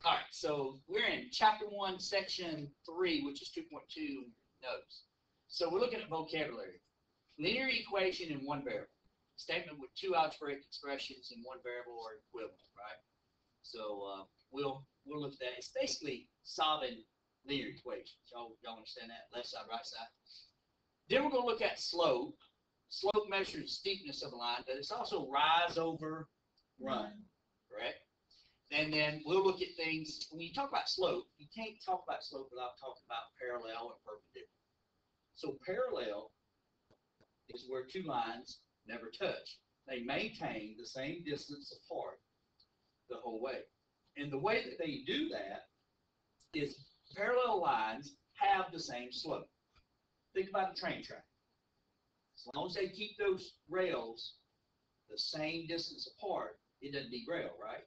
All right, so we're in chapter 1, section 3, which is 2.2 notes. So we're looking at vocabulary. Linear equation in one variable. Statement with two algebraic expressions in one variable or equivalent, right? So we'll look at that. It's basically solving linear equations. Y'all understand that? Left side, right side. Then we're going to look at slope. Slope measures the steepness of a line, but it's also rise over run, correct? And then we'll look at things. When you talk about slope, you can't talk about slope without talking about parallel and perpendicular. So parallel is where two lines never touch. They maintain the same distance apart the whole way. And the way that they do that is parallel lines have the same slope. Think about a train track. As long as they keep those rails the same distance apart, it doesn't derail, right?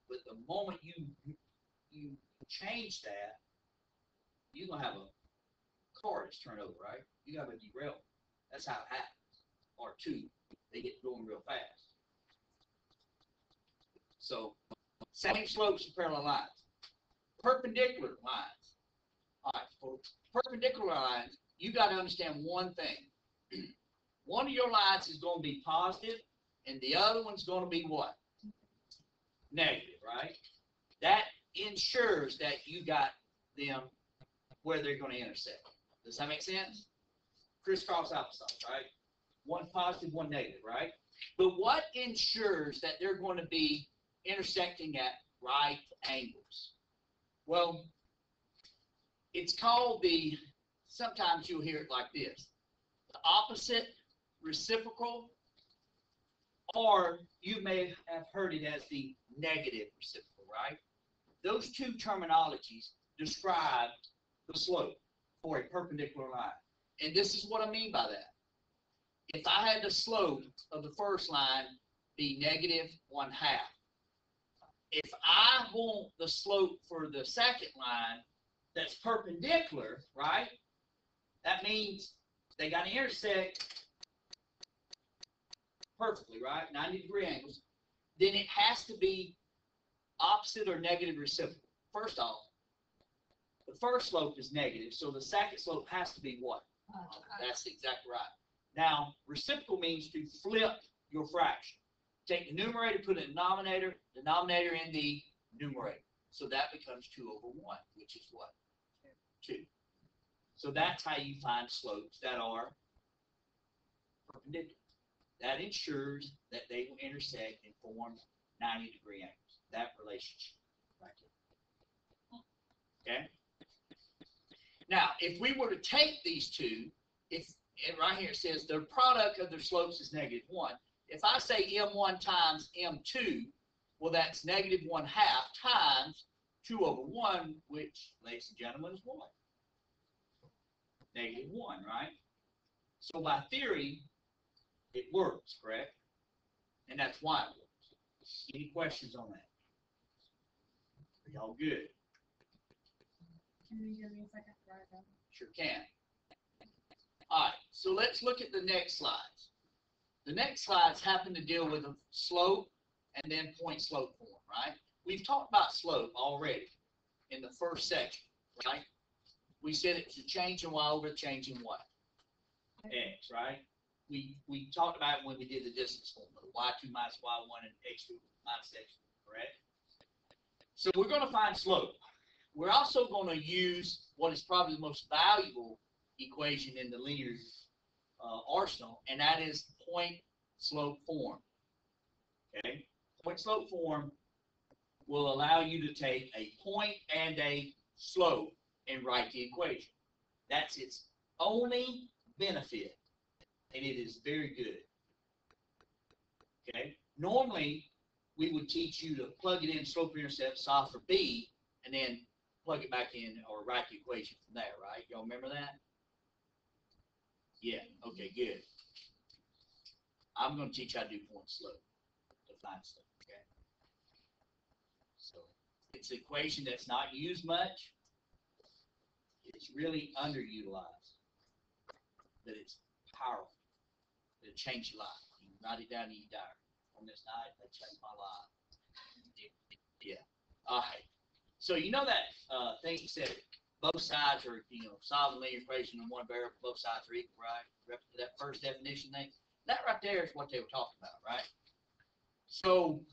But the moment you change that, you're gonna have a car that's turned over, right? You have a derailment. That's how it happens. Or two, they get going real fast. So same slopes of parallel lines. Perpendicular lines. All right, for perpendicular lines, you got to understand one thing. One of your lines is going to be positive, and the other one's going to be what? Negative, right? That ensures that you got them where they're going to intersect. Does that make sense? Crisscross applesauce, right? One positive, one negative, right? But what ensures that they're going to be intersecting at right angles? Well, it's called sometimes you'll hear it like this, the opposite reciprocal, or you may have heard it as the negative reciprocal, right? Those two terminologies describe the slope for a perpendicular line. And this is what I mean by that. If I had the slope of the first line be negative 1/2, if I want the slope for the second line that's perpendicular, right? That means they got to intersect perfectly, right? 90-degree angles. Then it has to be opposite or negative reciprocal. First off, the first slope is negative, so the second slope has to be what? That's exactly right. Now, reciprocal means to flip your fraction. Take the numerator, put it in the denominator in the numerator. So that becomes 2/1, which is what? 2. So that's how you find slopes that are perpendicular. That ensures that they will intersect and form 90-degree angles. That relationship right there. Okay? Now, if we were to take these two, and right here it says the product of their slopes is -1. If I say M1 times M2, well, that's -1/2 times 2/1, which, ladies and gentlemen, is what? -1, right? So by theory, it works, correct? And that's why it works. Any questions on that? Are y'all good? Can you give me a second? Sure can. All right, so let's look at the next slides. The next slides happen to deal with a slope and then point slope form, right? We've talked about slope already in the first section, right? We said it's a change in y over a change in what? X, right? We talked about it when we did the distance formula, y2 minus y1 and x2 minus x1, correct? So we're going to find slope. We're also going to use what is probably the most valuable equation in the linear arsenal, and that is point slope form. Okay? Point slope form will allow you to take a point and a slope and write the equation. That's its only benefit, and it is very good. Okay? Normally, we would teach you to plug it in, slope intercept, solve for b, and then plug it back in or write the equation from there, right? Y'all remember that? Yeah, okay, good. I'm going to teach you how to do point slope, to find stuff, okay? So, it's an equation that's not used much. It's really underutilized, but it's powerful. It'll change your life. You can write it down in your diary. On this night, that changed my life. Yeah. All right. So you know that thing you said, both sides are, solve the linear equation in one variable, both sides are equal, right? That first definition thing. That right there is what they were talking about, right? So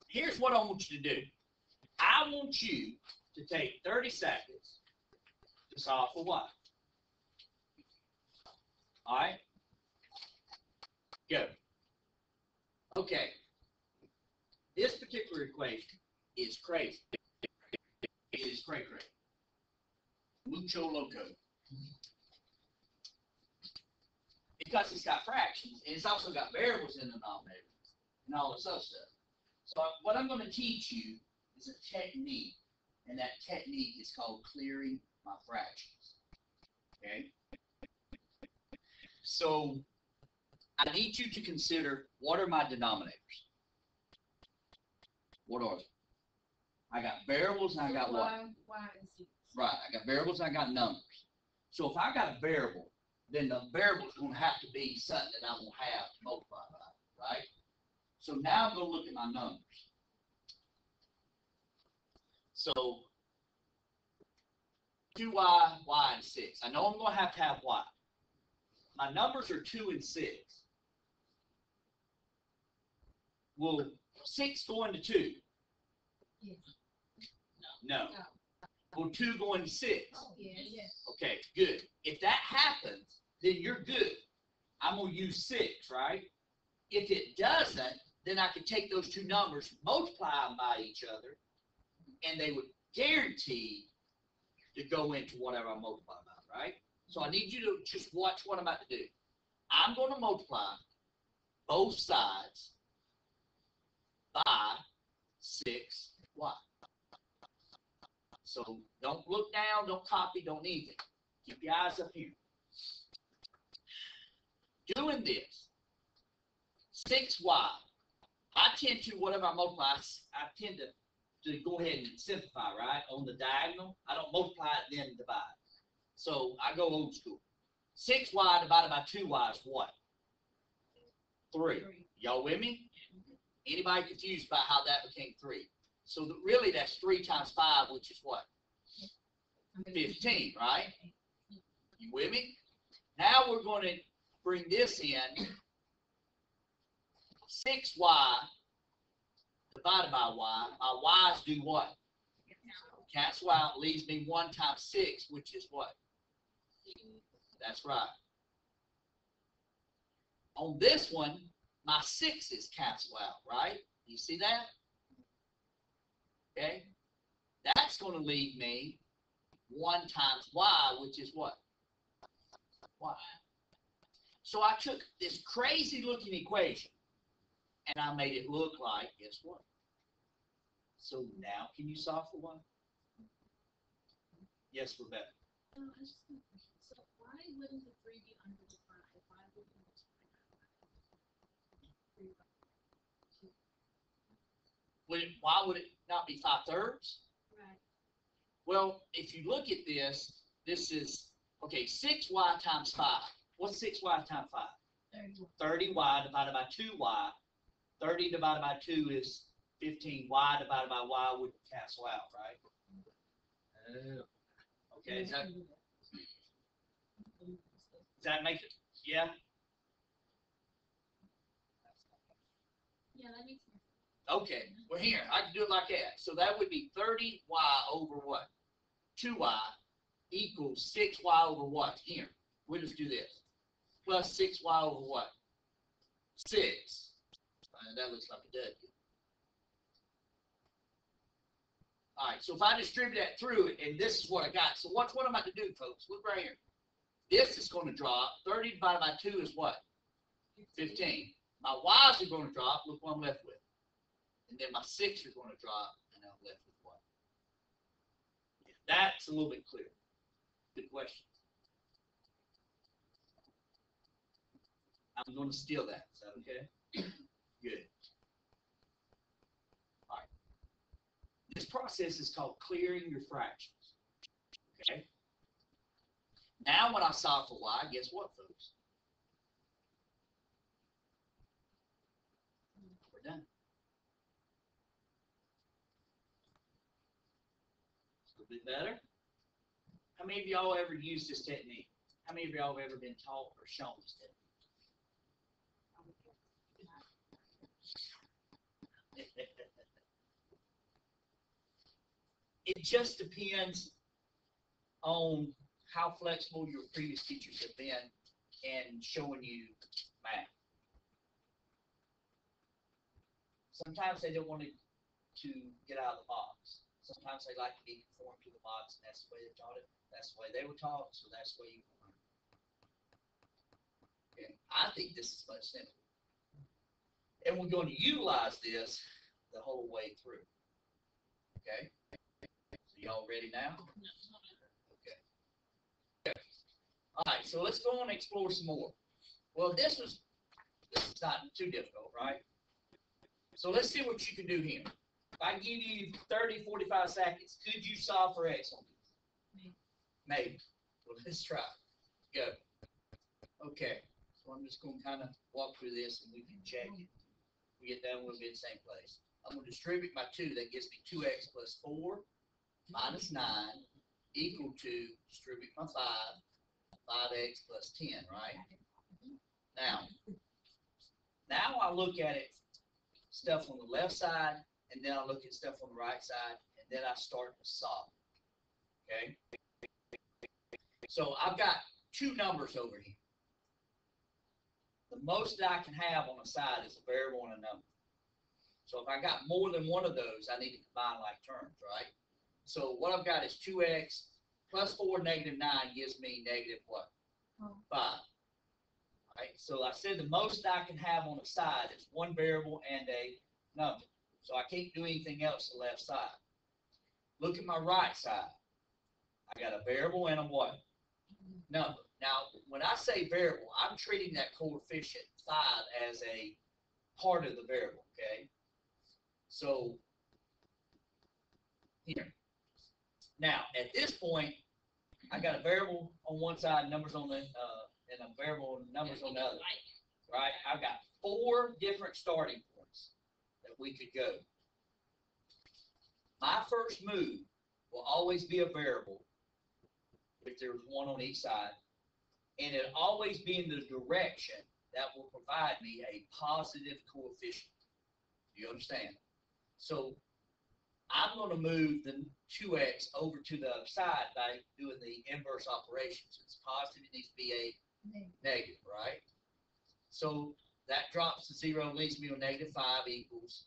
here's what I want you to do. I want you to take 30 seconds to solve for y. All right? Go. Okay. This particular equation is crazy. It is cray cray. Mucho loco. Because it's got fractions, and it's also got variables in the denominator, and all this other stuff. So what I'm going to teach you is a technique, and that technique is called clearing my fractions. Okay? So I need you to consider, what are my denominators? What are they? I got variables and I got what? Y and Z. Right, I got variables and I got numbers. So if I got a variable, then the variable is going to have to be something that I'm going to have to multiply by, right? So now I'm going to look at my numbers. So 2y, y, and 6. I know I'm going to have y. My numbers are 2 and 6. Will 6 go into 2? Yes. No. Will 2 go into 6? Yes. Okay, good. If that happens, then you're good. I'm going to use 6, right? If it doesn't, then I can take those two numbers, multiply them by each other, and they would guarantee to go into whatever I multiply by, right? So I need you to just watch what I'm about to do. I'm going to multiply both sides by 6y. So don't look down, don't copy, don't anything. Keep your eyes up here. Doing this, 6y, I tend to, whatever I multiply, I tend to go ahead and simplify, right? On the diagonal, I don't multiply it, then divide. So I go old school. 6y divided by 2y is what? 3. Y'all with me? Anybody confused about how that became 3? So really that's 3 times 5, which is what? 15, right? You with me? Now we're going to bring this in. 6y divided by y. My y's do what? Cancel out, leaves me 1 times 6, which is what? That's right. On this one, my 6's cancel out, right? You see that? Okay? That's going to leave me 1 times y, which is what? Y. So I took this crazy looking equation and I made it look like, guess what? So now can you solve for y? Yes, Rebecca. I just have a question. So why wouldn't the 3 be under the 5? Why would we multiply that? 3 by 2. Why would it not be 5/3? Right. Well, if you look at this, this is, okay, 6y times 5. What's 6y times 5? 31. 30y divided by 2y. 30 divided by 2 is 15. Y divided by y would cancel out, right? Okay, does that make it? Yeah? Yeah, that makes sense. Okay, well here, I can do it like that. So that would be 30y over what? 2y equals 6y over what? Here, we'll just do this. Plus 6y over what? 6. That looks like a W. All right, so if I distribute that through it, and this is what I got. So what I'm about to do, folks? Look right here. This is going to drop. 30 divided by 2 is what? 15. My y's are going to drop. Look what I'm left with. And then my 6 are going to drop, and I'm left with what? That's a little bit clearer. Good question. I'm going to steal that. Is that okay? Good. All right. This process is called clearing your fractions. Okay? Now when I solve for y, guess what, folks? We're done. little bit better. How many of y'all ever used this technique? How many of y'all have ever been taught or shown this technique? It just depends on how flexible your previous teachers have been in showing you math. Sometimes they don't want to get out of the box. Sometimes they like to be conformed to the box, and that's the way they taught it. That's the way they were taught, so that's the way you can learn. Okay. I think this is much simpler. And we're going to utilize this the whole way through. Okay? So y'all ready now? Okay. All right, so let's go on and explore some more. Well, this is not too difficult, right? So let's see what you can do here. If I give you 30, 45 seconds, could you solve for X on this? Maybe. Well, let's try. Go. Okay. So I'm just going to kind of walk through this and we can check it. We get done, we'll be in the same place. I'm going to distribute my 2. That gives me 2x plus 4 minus 9 equal to, distribute my 5x plus 10, right? Now I look at it, stuff on the left side, and then I look at stuff on the right side, and then I start to solve. Okay? So I've got 2 numbers over here. The most that I can have on a side is a variable and a number. So if I got more than one of those, I need to combine like terms, right? So what I've got is 2x plus 4 negative 9 gives me negative what? 5. Right? So I said the most I can have on the side is one variable and a number. So I can't do anything else to the left side. Look at my right side. I got a variable and a what? Number. Now, when I say variable, I'm treating that coefficient 5 as a part of the variable, okay? So, here. Now, at this point, I got a variable on one side, numbers on the, and a variable and numbers on the other, right? I've got 4 different starting points that we could go. My first move will always be a variable, if there's one on each side, and it'll always be in the direction that will provide me a positive coefficient. Do you understand? So I'm going to move the 2x over to the other side by doing the inverse operation. So it's positive, it needs to be a negative, right? So that drops to 0, leaves me with negative 5 equals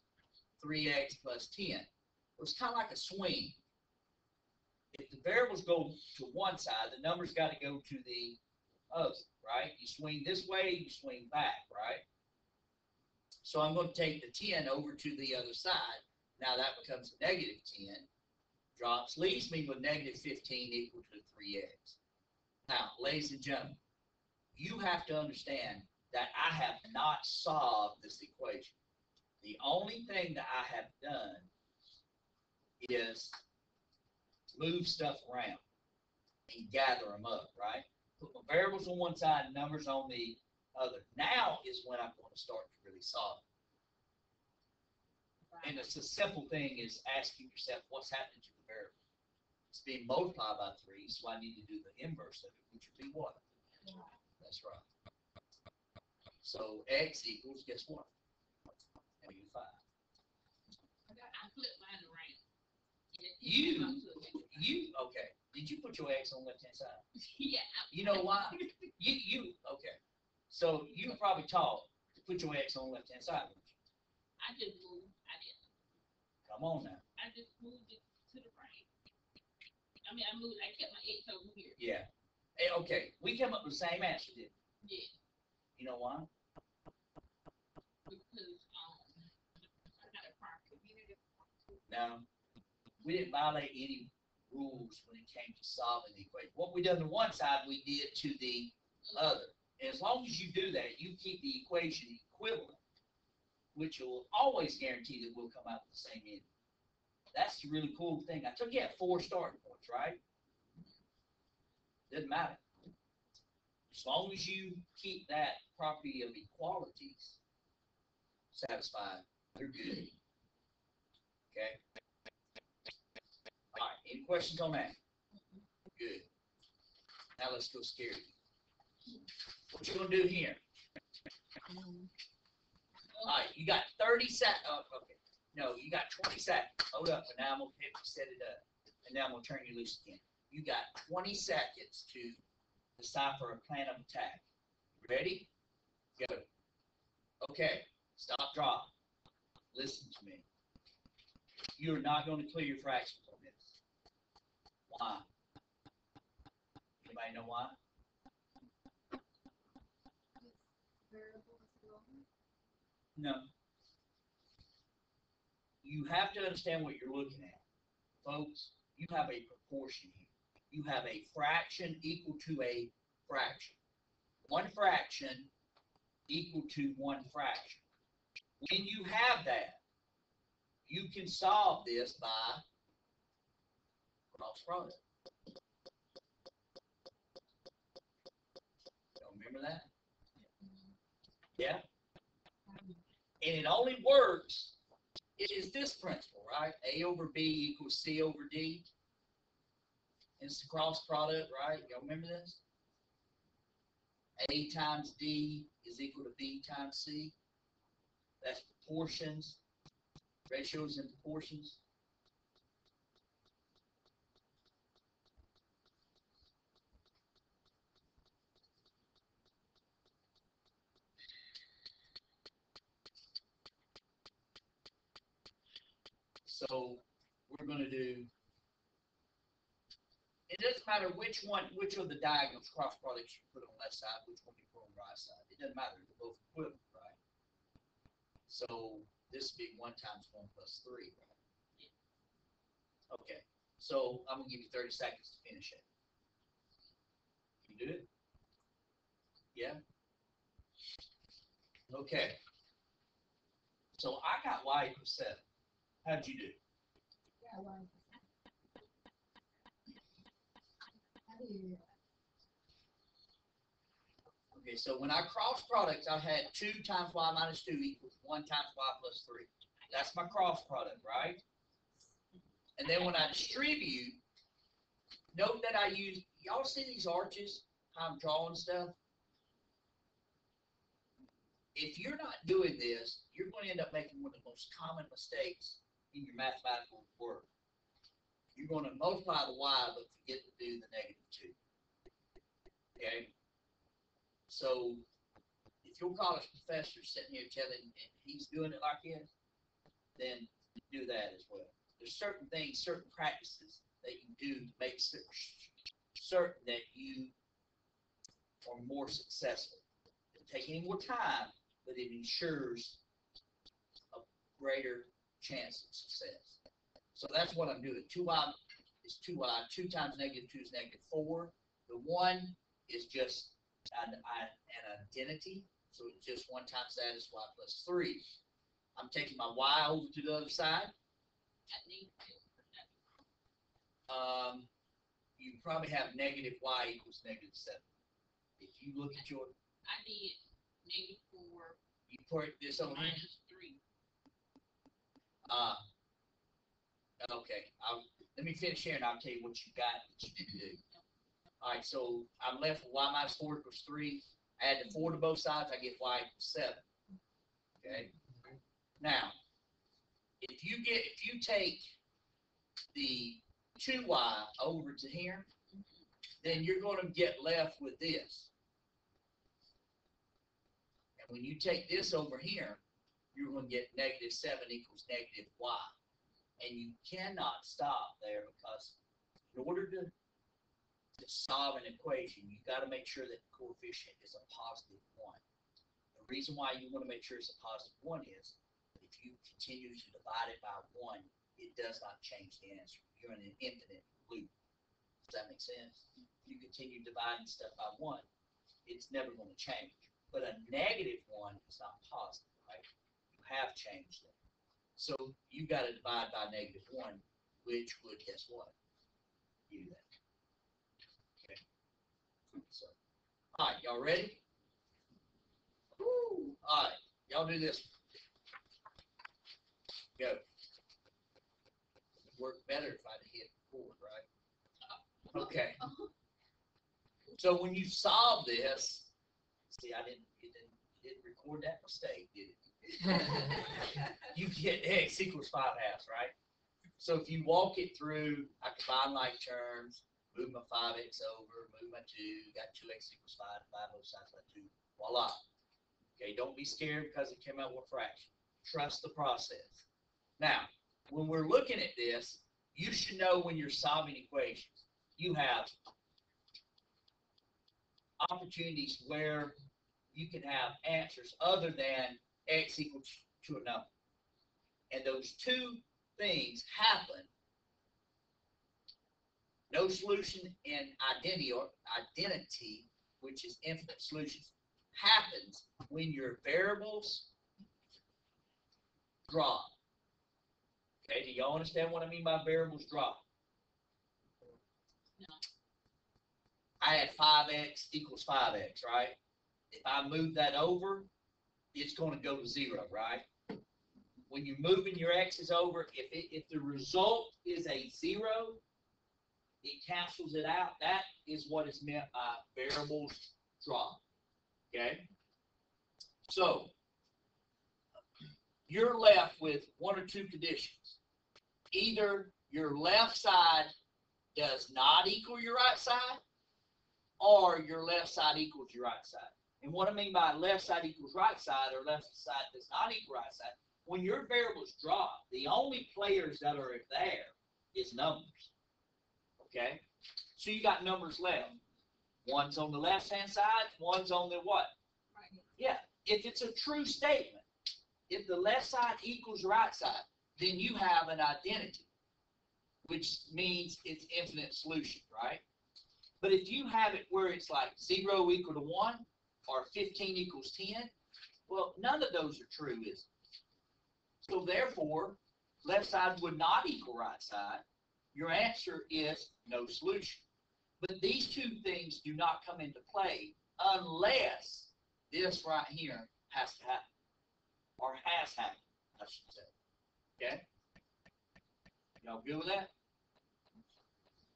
3x plus 10. It's kind of like a swing. If the variables go to one side, the numbers got to go to the other, right? You swing this way, you swing back, right? So I'm going to take the 10 over to the other side. Now that becomes negative 10. Drops, leaves me with negative 15 equal to 3x. Now, ladies and gentlemen, you have to understand that I have not solved this equation. The only thing that I have done is move stuff around and gather them up, right? Put my variables on one side and numbers on the other. Now is when I'm going to start to really solve it. And it's a simple thing is asking yourself, what's happening to the variable? It's being multiplied by 3, so I need to do the inverse of it, which would be what? That's right. So x equals, guess what? Negative 5. I flipped mine around. Okay. Did you put your x on the left-hand side? Yeah. You know why? Okay. So you were probably taught to put your x on the left-hand side. I just moved. I didn't. Come on now. I just moved it to the right. I kept my x over here. Yeah. Hey, okay. We came up with the same answer, didn't we? Yeah. You know why? Because I got a prior community. Now, we didn't violate any rules when it came to solving the equation. What we done to one side, we did to the other. And as long as you do that, you keep the equation equivalent, which will always guarantee that we'll come out with the same end. That's the really cool thing. I took you at 4 starting points, right? Doesn't matter. As long as you keep that property of equalities satisfied, they're good. Okay? All right, any questions on that? Good. Now let's go scare you. What you gonna do here? Alright, you got 30 seconds. Oh, okay. No, you got 20 seconds. Hold up, and now I'm gonna hit set it up. And now I'm gonna turn you loose again. You got 20 seconds to decipher a plan of attack. Ready? Go. Okay. Stop, drop. Listen to me. You're not going to clear your fractions on this. Why? Anybody know why? Variable is lower. No. You have to understand what you're looking at. Folks, you have a proportion here. You have a fraction equal to a fraction. One fraction equal to one fraction. When you have that, you can solve this by cross product. Y'all remember that? Yeah? And it only works, it is this principle, right? A over B equals C over D. It's the cross product, right? Y'all remember this? A times D is equal to B times C. That's proportions, ratios and proportions. So we're going to do, it doesn't matter which of the diagonals, cross products you put on the left side, which one you put on the right side. It doesn't matter, they're both equivalent, right? So this would be 1 times 1 plus 3, right? Okay, so I'm going to give you 30 seconds to finish it. Can you do it? Yeah? Okay. So I got y equals 7. How'd you do? Yeah, well. How do you? Okay, so when I cross products, I had 2 times y minus 2 equals 1 times y plus 3. That's my cross product, right? And then when I distribute, note that I use, y'all see these arches, how I'm drawing stuff? If you're not doing this, you're going to end up making one of the most common mistakes in your mathematical work. You're going to multiply the y, but forget to do the -2. Okay? So, if your college professor is sitting here telling he's doing it like this, then do that as well. There's certain things, certain practices that you do to make certain that you are more successful. It doesn't take any more time, but it ensures a greater chance of success. So that's what I'm doing. 2y is 2y. 2 times -2 is -4. The 1 is just an identity. So it's just 1 times that is y plus 3. I'm taking my y over to the other side. You probably have -y equals -7. If you look at your, I did -4 you put this over here. -3. Okay. Let me finish here and I'll tell you what you got that you didn't do. All right, so I'm left with y minus 4 equals 3. Add the 4 to both sides, I get y equals 7. Okay. Now, if you take the 2y over to here, then you're going to get left with this. And when you take this over here, you're going to get -7 equals -y. And you cannot stop there because in order to solve an equation, you got to make sure that the coefficient is a +1. The reason why you want to make sure it's a +1 is if you continue to divide it by 1, it does not change the answer. You're in an infinite loop. Does that make sense? If you continue dividing stuff by 1, it's never going to change. But a -1 is not positive, right? You have changed it. So you got to divide by -1, which would, guess what? Do that. Okay. So, all right, y'all ready? Woo! All right, y'all do this. Go. worked better if I'd hit record, right? Okay. So when you solve this, see, it didn't record that mistake, did it? You get x equals 5 halves, right? So if you walk it through, I combine like terms, move my 5x over, move my 2, got 2x equals 5, 5 both sides by 2, voila. Okay, don't be scared because it came out with a fraction. Trust the process. Now, when we're looking at this, you should know when you're solving equations, you have opportunities where you can have answers other than x equals to a number. And those two things happen. No solution in identity, which is infinite solutions, happens when your variables drop. Okay, do y'all understand what I mean by variables drop? No. I had 5x equals 5x, right? If I move that over, it's going to go to 0, right? When you're moving your x's over, if the result is a 0, it cancels it out. That is what is meant by variables drop. Okay? So, you're left with one or two conditions. Either your left side does not equal your right side, or your left side equals your right side. And what I mean by left side equals right side, or left side does not equal right side, when your variables drop, the only players that are there is numbers. Okay? So you got numbers left. One's on the left-hand side, one's on the what? Right. Yeah. If it's a true statement, if the left side equals right side, then you have an identity, which means it's infinite solution, right? But if you have it where it's like 0 equal to 1 or 15 equals 10, well, none of those are true, is it? So therefore, left side would not equal right side. Your answer is no solution. But these two things do not come into play unless this right here has to happen, or has happened, I should say. Okay? Y'all good with that?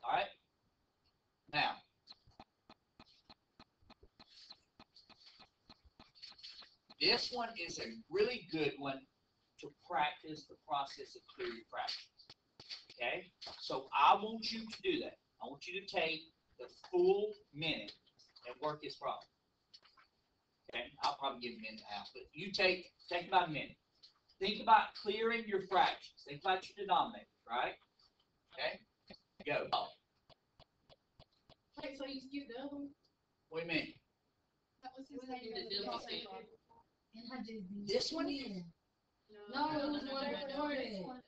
All right? Now, this one is a really good one to practice the process of clear your fractions. Okay? So I want you to do that. I want you to take the full minute and work this problem. Okay? I'll probably give you a minute and a half, but you take about a minute. Think about clearing your fractions. Think about your denominators, right? Okay? Go. Wait, so you skipped the other one? What do you mean? That was his The double name. statement. This one is? No, it was one no, before this that.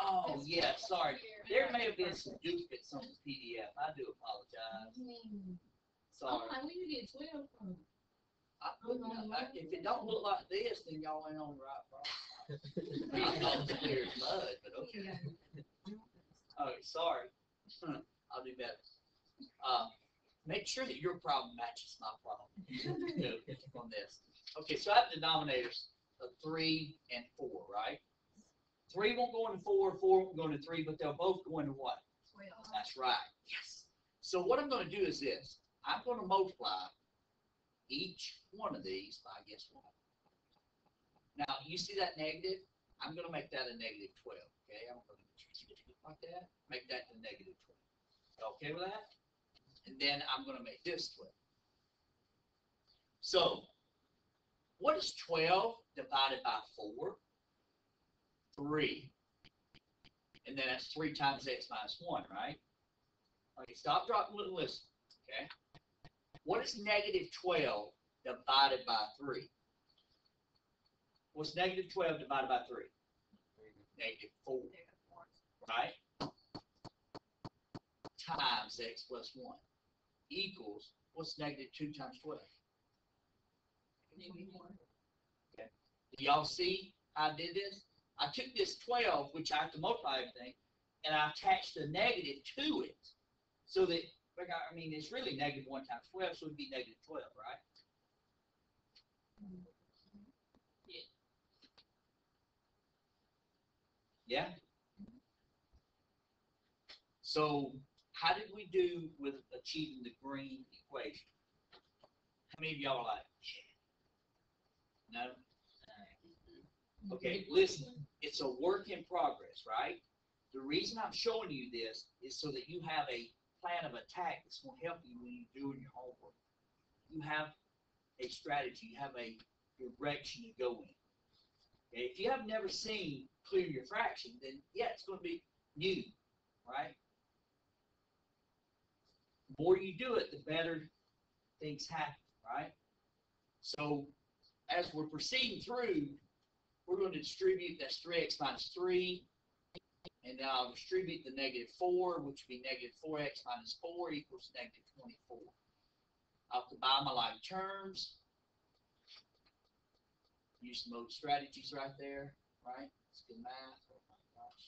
Oh, yeah, sorry. There may have been some duplicates on the PDF. I do apologize. Sorry. I'm like, where you get 12 from? If it don't look like this, then y'all ain't on the right problem. I know it's clear as mud, but okay. Oh, sorry. I'll do better. Make sure that your problem matches my problem on this. Okay, so I have denominators of 3 and 4, right? 3 won't go into 4, 4 won't go into 3, but they'll both go into what? 12. That's right. Yes. So what I'm going to do is this. I'm going to multiply each one of these by guess what? Now, you see that negative? I'm going to make that a negative 12. Okay? I'm going to like that. Make that a negative 12. Okay with that? And then I'm going to make this 12. So, what is 12 divided by 4? 3. And then that's 3 times x minus 1, right? Okay, stop, drop, listen. Okay? What is negative 12 divided by 3? What's negative 12 divided by 3? Negative 4. Right? Times x plus 1 equals, what's negative 2 times 12? Okay. Do y'all see how I did this? I took this 12, which I have to multiply everything, and I attached a negative to it. So that, I mean, it's really negative 1 times 12, so it would be negative 12, right? Yeah? So how did we do with achieving the green equation? How many of y'all are like, yeah. No? Okay, listen, it's a work in progress, right? The reason I'm showing you this is so that you have a plan of attack that's going to help you when you're doing your homework. You have a strategy, you have a direction to go in. Okay? If you have never seen clear your fraction, then yeah, it's going to be new, right? The more you do it, the better things happen, right? So as we're proceeding through, we're going to distribute, that's 3x minus 3, and now I'll distribute the negative 4, which would be negative 4x minus 4 equals negative 24. I'll combine my like terms, use some mode strategies right there, right? It's good math. Oh my gosh.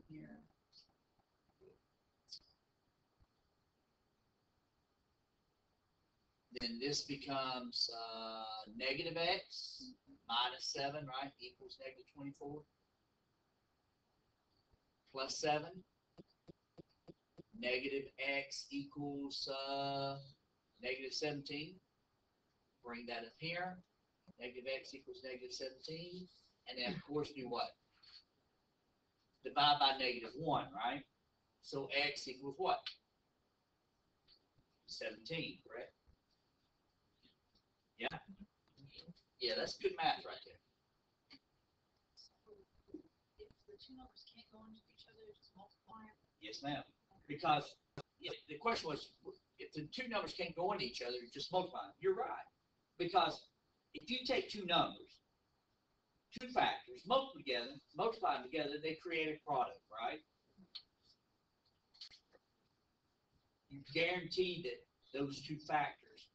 Here. Then this becomes negative x minus 7, right, equals negative 24. Plus 7. Negative x equals negative 17. Bring that up here. Negative x equals negative 17. And then, of course, do what? Divide by negative 1, right? So x equals what? 17, correct? Yeah? Yeah, that's good math right there. If the two numbers can't go into each other, just multiply them. Yes, ma'am. Because the question was, if the two numbers can't go into each other, just multiply them. You're right. Because if you take two numbers, two factors, multiply them together, they create a product, right? You guarantee that those two factors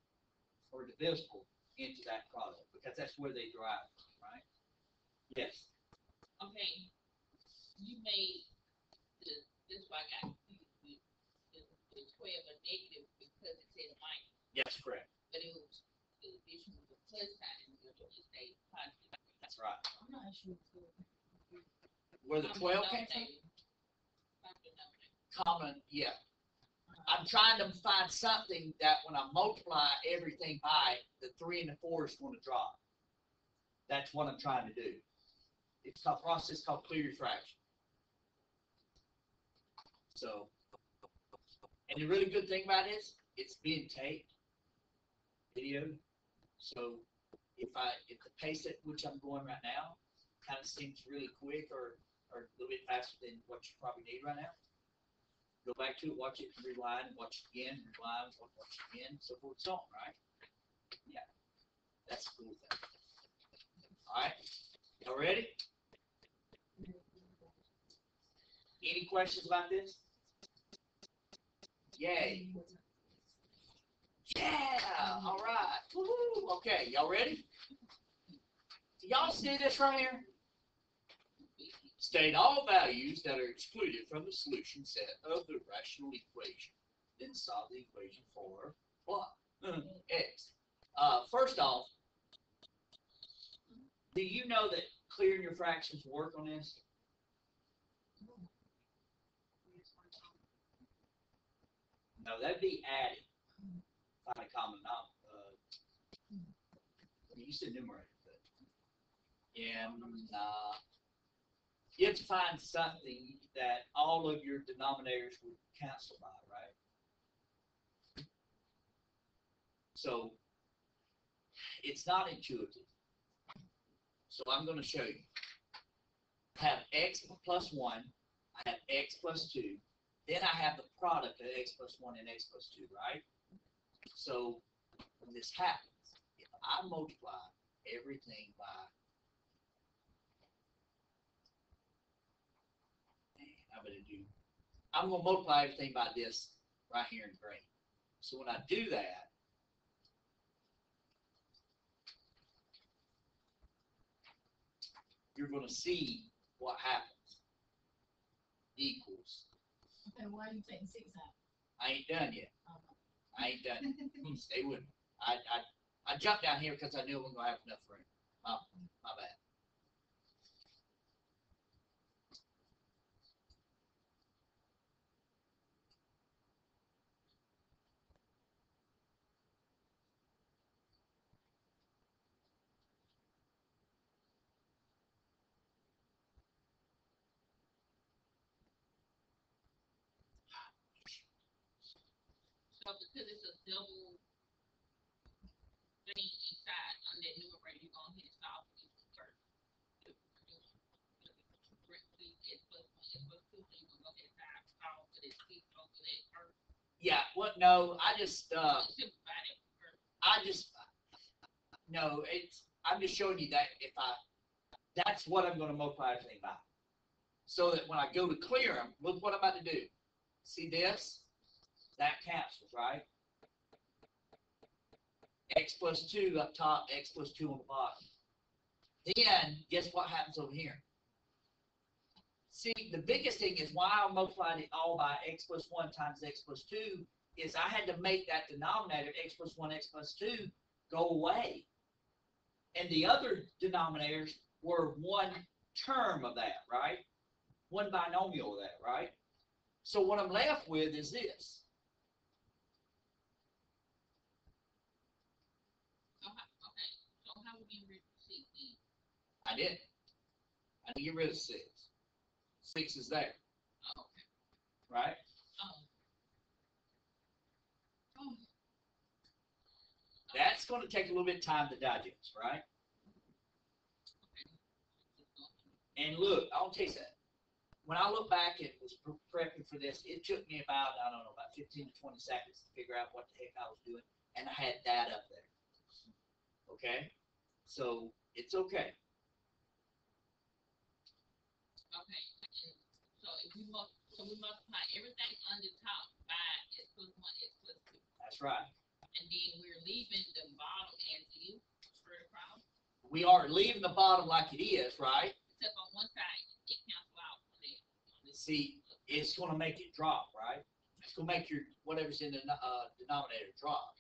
are divisible into that product because that's where they derive from, right? Yes. Okay, you made this is why I got the 12 a negative because it said minus, Yes, correct. but it was the addition of the plus sign in the middle is a positive. That's right. I'm not sure. Where the 12 came from? Common, yeah. I'm trying to find something that when I multiply everything by, the 3 and the 4 is going to drop. That's what I'm trying to do. It's a process called clear refraction. So, and the really good thing about it is it's being taped, video. So if the pace at which I'm going right now kind of seems really quick or a little bit faster than what you probably need right now, go back to it, watch it, rewind, watch it again, rewind, watch it again, so forth and so on, right? Yeah, that's a cool thing. All right, y'all ready? Any questions about this? Yay. Yeah, all right. Woo-hoo. Okay, y'all ready? Do y'all see this right here? State all values that are excluded from the solution set of the rational equation. Then solve the equation for what? X. First off, do you know that clearing your fractions work on this? No, that'd be added. Find a common you said numerator, but yeah, you have to find something that all of your denominators would cancel by, right? So it's not intuitive. So I'm going to show you. I have x plus 1, I have x plus 2, then I have the product of x plus 1 and x plus 2, right? So when this happens, if I multiply everything by, I'm going to multiply everything by this right here in green. So when I do that, you're going to see what happens. Equals. Okay, why are you taking 6 out? I ain't done yet. Okay. I ain't done. Stay with me. I jumped down here because I knew I wasn't going to have enough room. My bad. So because it's a double thing each side on that numerator, you're gonna hit solve for each first. X plus 1, X plus 2, so you're gonna go ahead and solve for this six over that first. Yeah, well, no, Simplify that first. No, I'm just showing you that that's what I'm gonna multiply everything by. So that when I go to clear them, look what I'm about to do. See this? That cancels, right? X plus 2 up top, X plus 2 on the bottom. Then, guess what happens over here? See, the biggest thing is why I multiplied it all by X plus 1 times X plus 2 is I had to make that denominator, X plus 1, X plus 2, go away. And the other denominators were one term of that, right? One binomial of that, right? So what I'm left with is this. So how would you get rid of 6 then? I didn't get rid of 6. 6 is there, Oh, okay. right? Oh. That's going to take a little bit of time to digest, right? And look, I'll tell you that. When I look back and was prepping for this, it took me about, I don't know, about 15 to 20 seconds to figure out what the heck I was doing. And I had that up there. Okay? So, it's okay. Okay. So if we multiply everything on the top by X plus 1, X plus 2. That's right. And then we're leaving the bottom as is spread across. We are leaving the bottom like it is, right? Except on one side, it cancels out on this. See, it's going to make it drop, right? It's going to make your whatever's in the denominator drop.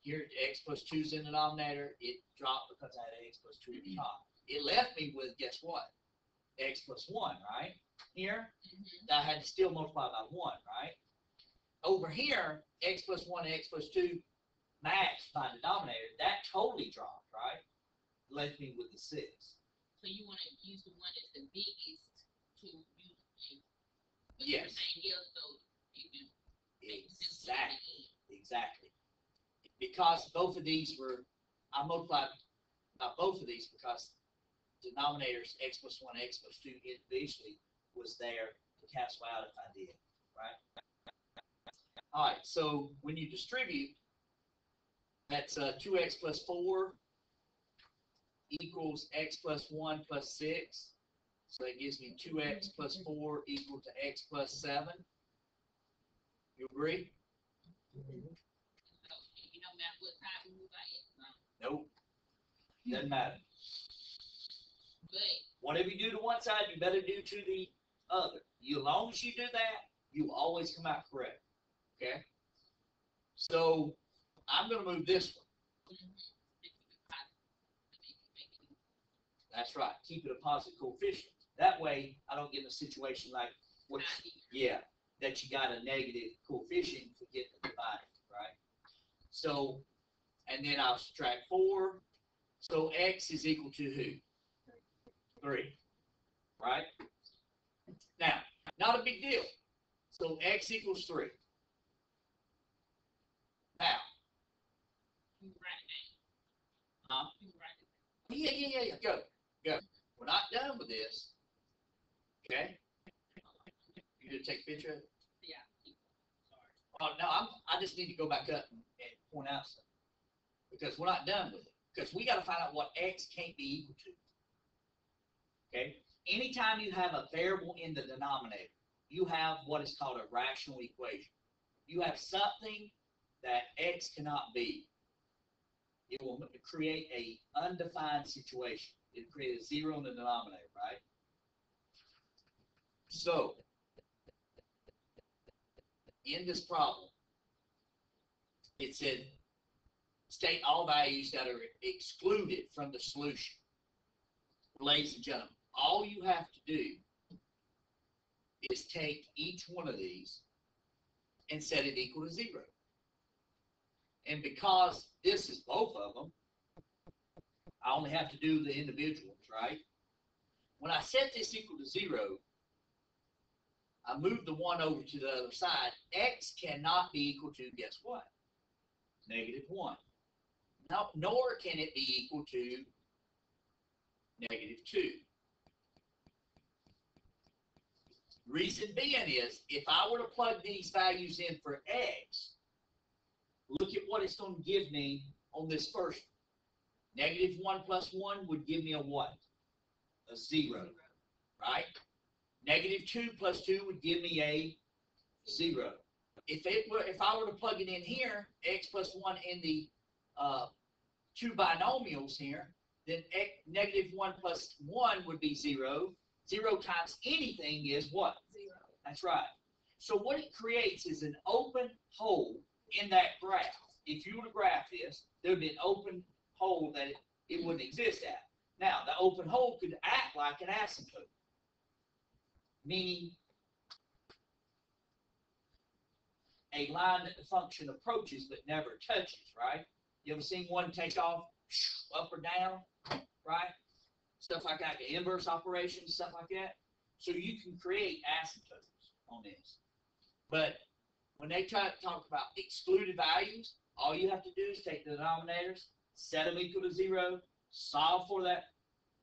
Here, X plus 2 is in the denominator. It dropped because I had X plus 2 at the top. It left me with, guess what? X plus 1, right? Here, I had to still multiply by 1, right? Over here, X plus 1 and X plus 2 matched by denominator. That totally dropped, right? Left me with the 6. So you want to use the one that's the biggest to use Yes. everything else so you can Exactly. Because both of these I multiplied by both of these because denominators X plus 1, X plus 2 individually was there to cancel out if I did, right? All right, so when you distribute, that's 2x plus 4 equals x plus 1 plus 6. So that gives me 2x plus 4 equal to x plus 7. You agree? So you don't matter what side we move by X. Nope. Doesn't matter. But Whatever you do to one side, you better do to the other. As long as you do that, you always come out correct. Okay? So I'm going to move this one. That's right. Keep it a positive coefficient. That way, I don't get in a situation like that you got a negative coefficient and forget to divide it, right? So, and then I'll subtract 4. So x is equal to who? 3. Right? Now, not a big deal. So x equals 3. Now. you write it down. Huh? You write it Yeah. Go. We're not done with this. Okay? You gonna take a picture of it? down. Yeah. Sorry. Oh, no, I just need to go back up and point out something. Because we're not done with it. Because we got to find out what x can't be equal to. Okay? Anytime you have a variable in the denominator, you have what is called a rational equation. You have something that x cannot be. It will create a undefined situation. It will create a 0 in the denominator, right? So, in this problem, it said, state all values that are excluded from the solution. Ladies and gentlemen, all you have to do is take each one of these and set it equal to 0. And because this is both of them, I only have to do the individuals, right? When I set this equal to 0, I move the 1 over to the other side, x cannot be equal to, guess what? -1. No, nor can it be equal to -2. Reason being is, if I were to plug these values in for x, look at what it's going to give me on this first one. -1 plus 1 would give me a what? A 0, right? -2 plus 2 would give me a 0. If I were to plug it in here, x plus 1 in the two binomials here, then -1 plus 1 would be 0. 0 times anything is what? 0. That's right. So what it creates is an open hole in that graph. If you were to graph this, there would be an open hole that it wouldn't exist at. Now, the open hole could act like an asymptote, meaning a line that the function approaches but never touches, right? You ever seen one take off up or down, right? Stuff like that, the inverse operations, stuff like that. So you can create asymptotes on this. But when they try to talk about excluded values, all you have to do is take the denominators, set them equal to 0, solve for that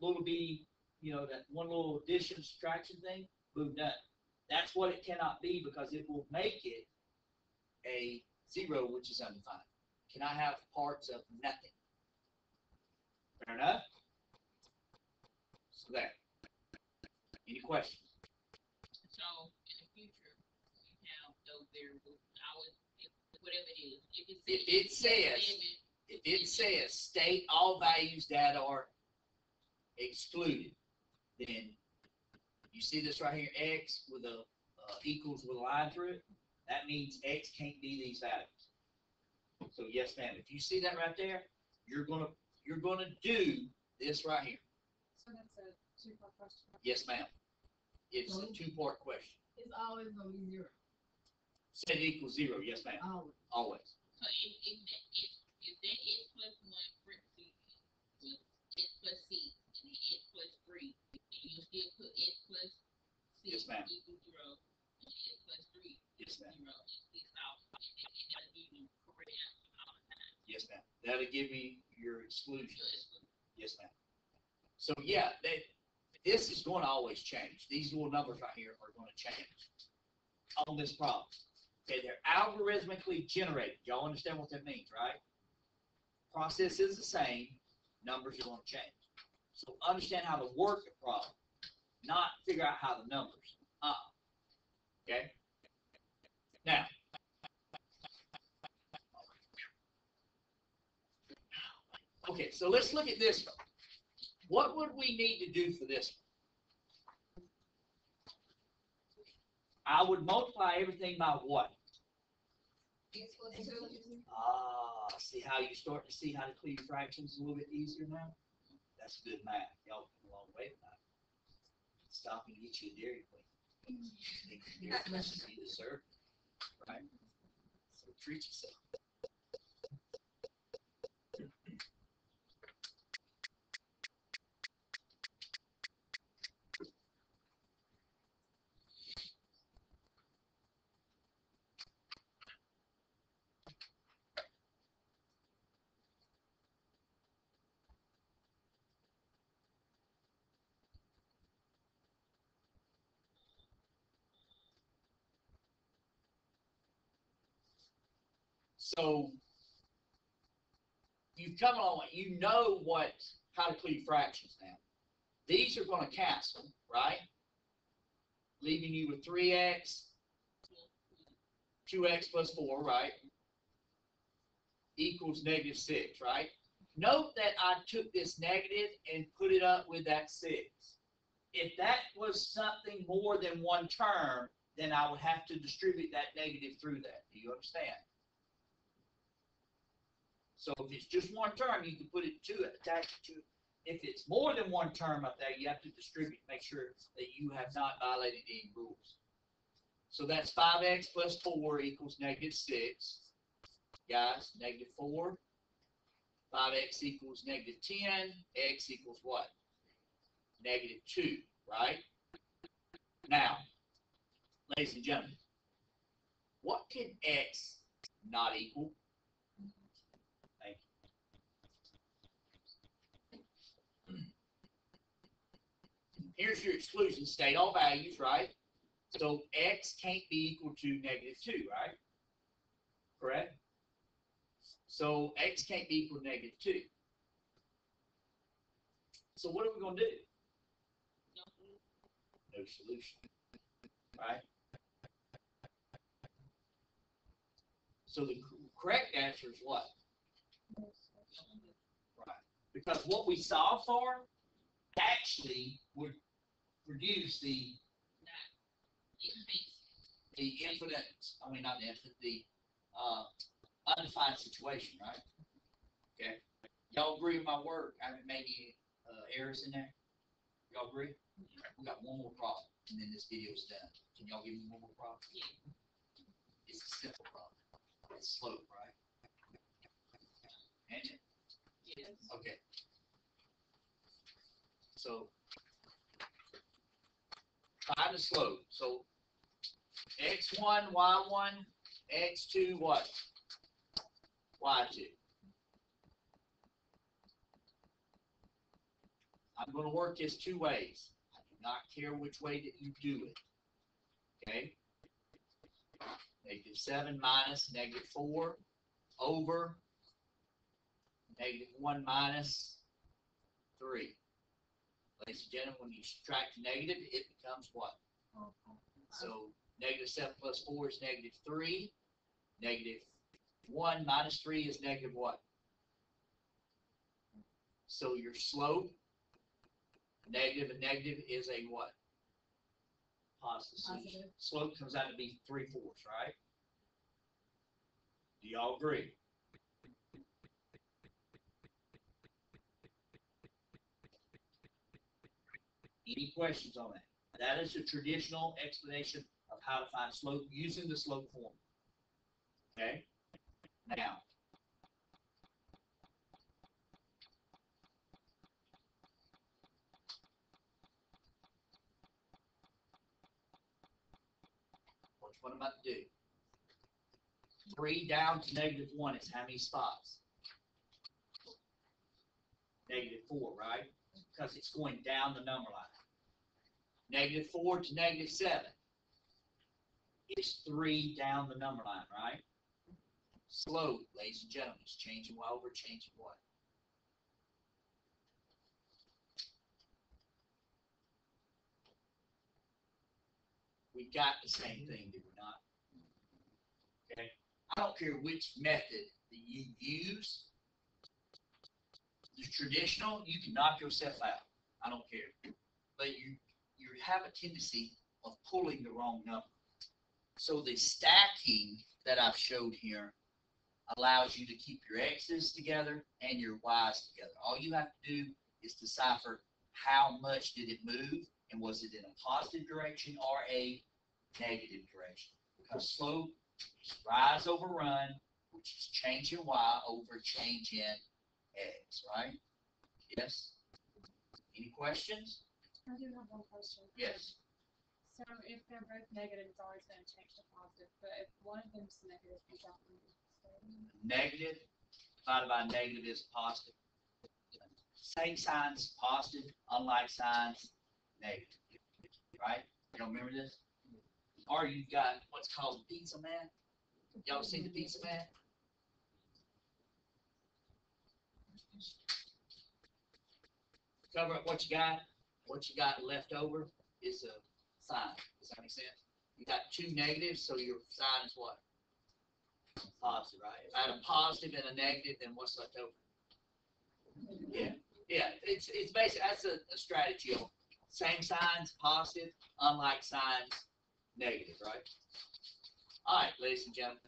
little bitty, that one little addition, subtraction thing, boom, done. That's what it cannot be, because it will make it a 0, which is undefined. Cannot have parts of nothing. Fair enough? So there. Any questions? So in the future, you have those variables. Whatever it is. If it says state all values that are excluded, then you see this right here, x with a equals with a line through it. That means x can't be these values. So yes, ma'am. If you see that right there, you're gonna do this right here. So that's a two-part question. Yes, ma'am. It's a two-part question. It's always gonna be 0. Set it equals 0. Yes, ma'am. Always. Always. So if that x plus 1 parentheses with x plus c and then x plus 3, you still put x plus c Yes, ma'am. equals 0 and x plus 3 Yes, ma'am. 0. It's all that'll give you the correct answer all the time. Yes, ma'am. That'll give me your exclusion. So it's Yes, ma'am. So yeah, this is going to always change. These little numbers right here are going to change on this problem. Okay, they're algorithmically generated. Y'all understand what that means, right? Process is the same. Numbers are going to change. So understand how to work the problem, not figure out how the numbers. Okay? Now, okay, so let's look at this one. What would we need to do for this one? I would multiply everything by what? See how you start to see how to clear fractions a little bit easier now? That's good math. Y'all come a long way with that. Stop and get you a Dairy Queen. Dairy Queen should be dessert, right? So treat yourself. So you've come along, you know how to clear fractions now. These are going to cancel, right? Leaving you with 3x, 2x plus 4, right? Equals -6, right? Note that I took this negative and put it up with that 6. If that was something more than one term, then I would have to distribute that negative through that. Do you understand? So if it's just one term, you can put it to it, attach it to it. If it's more than one term up there, you have to distribute, make sure that you have not violated any rules. So that's 5x plus 4 equals -6. Guys, -4. 5x equals -10. X equals what? -2, right? Now, ladies and gentlemen, what can x not equal? Thank you. Here's your exclusion. State all values, right? So x can't be equal to -2, right? Correct? So x can't be equal to -2. So what are we going to do? No solution. Right? So the correct answer is what? Right. Because what we solved for actually would produce the infinite, not the infinite, the undefined situation, right? Okay. Y'all agree with my work? I haven't made any errors in there? Y'all agree? We got one more problem, and then this video's done. Can y'all give me one more problem? Yeah. It's a simple problem. It's slope, right? And Yes. okay. So find the slope. So x1, y1, x2, what? y2. I'm going to work this two ways. I do not care which way that you do it. Okay? -7 minus -4 over -1 minus 3. Ladies and gentlemen, when you subtract negative, it becomes what? So -7 plus 4 is -3. -1 minus 3 is negative what? So your slope, negative and negative, is a what? Positive. So Positive. slope comes out to be 3/4, right? Do y'all agree? Any questions on that? That is a traditional explanation of how to find slope using the slope formula. Okay? Now, watch what I'm about to do. 3 down to -1 is how many spots? -4, right? Because it's going down the number line. -4 to -7 is 3 down the number line, right? Slope, ladies and gentlemen, is changing while we're changing what? We got the same thing, did we not? Okay. I don't care which method that you use. The traditional, you can knock yourself out. I don't care. But you have a tendency of pulling the wrong number. So the stacking that I've showed here allows you to keep your x's together and your y's together. All you have to do is decipher how much did it move, and was it in a positive direction or a negative direction. Because slope is rise over run, which is change in y over change in x, right? Yes? Any questions? I do have one question. Yes. So if they're both negative, it's always going to change to positive. But if one of them's negative, is that one staying? Negative divided by negative is positive. Same signs, positive, unlike signs, negative. Right? Y'all remember this? Or you've got what's called the pizza man. Y'all seen the pizza man? Cover up what you got. What you got left over is a sign. Does that make sense? You got two negatives, so your sign is what? Positive, right? If I had a positive and a negative, then what's left over? Yeah. Yeah, it's basically, that's a strategy of same signs, positive, unlike signs, negative, right? All right, ladies and gentlemen.